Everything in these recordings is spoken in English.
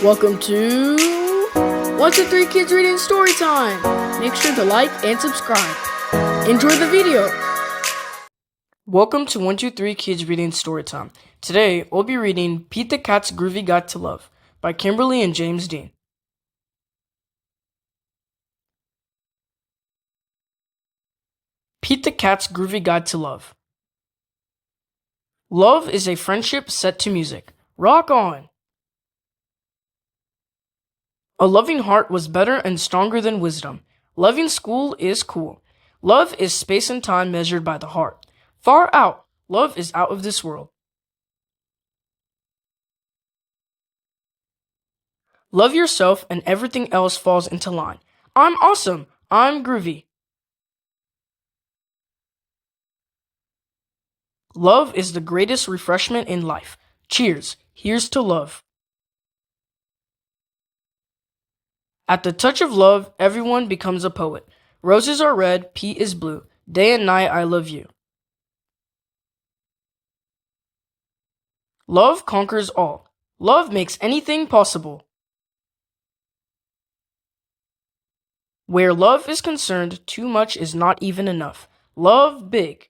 Welcome to 123 Kids Reading Story Time. Make sure to like and subscribe. Enjoy the video. Welcome to 123 Kids Reading Story Time. Today, we'll be reading Pete the Cat's Groovy Guide to Love by Kimberly and James Dean. Pete the Cat's Groovy Guide to Love. Love is a friendship set to music. Rock on! A loving heart was better and stronger than wisdom. Loving school is cool. Love is space and time measured by the heart. Far out, love is out of this world. Love yourself and everything else falls into line. I'm awesome. I'm groovy. Love is the greatest refreshment in life. Cheers. Here's to love. At the touch of love, everyone becomes a poet. Roses are red, Pete is blue. Day and night, I love you. Love conquers all. Love makes anything possible. Where love is concerned, too much is not even enough. Love big.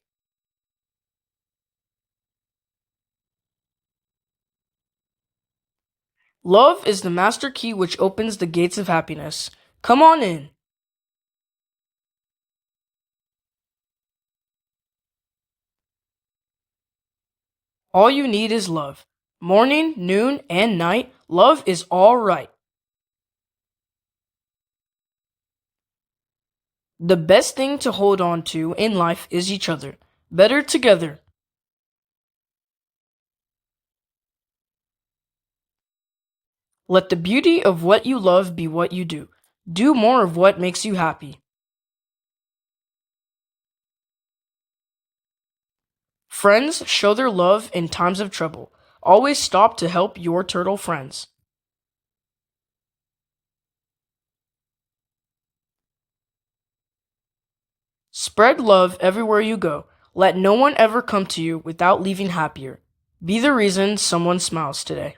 Love is the master key which opens the gates of happiness. Come on in. All you need is love. Morning, noon, and night, love is all right. The best thing to hold on to in life is each other. Better together. Let the beauty of what you love be what you do. Do more of what makes you happy. Friends show their love in times of trouble. Always stop to help your turtle friends. Spread love everywhere you go. Let no one ever come to you without leaving happier. Be the reason someone smiles today.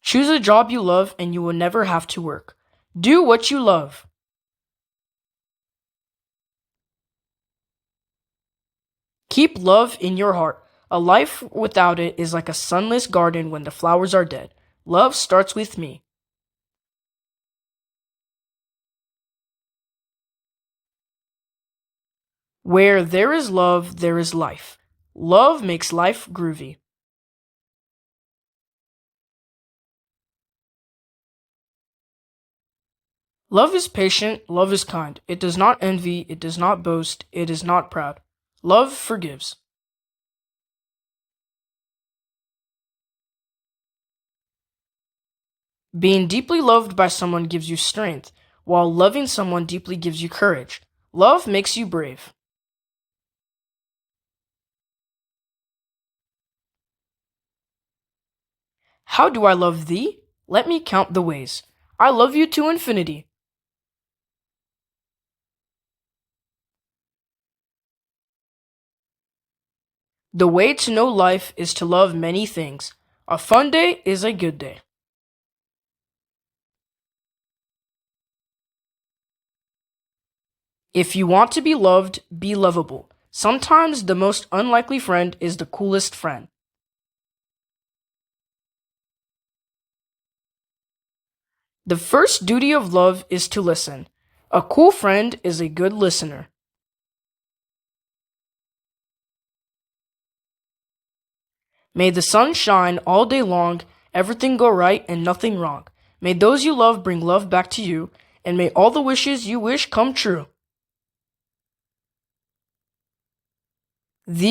Choose a job you love and you will never have to work. Do what you love. Keep love in your heart. A life without it is like a sunless garden when the flowers are dead. Love starts with me. Where there is love, there is life. Love makes life groovy. Love is patient, love is kind. It does not envy, it does not boast, it is not proud. Love forgives. Being deeply loved by someone gives you strength, while loving someone deeply gives you courage. Love makes you brave. How do I love thee? Let me count the ways. I love you to infinity. The way to know life is to love many things. A fun day is a good day. If you want to be loved, be lovable. Sometimes the most unlikely friend is the coolest friend. The first duty of love is to listen. A cool friend is a good listener. May the sun shine all day long, everything go right and nothing wrong. May those you love bring love back to you, and may all the wishes you wish come true. The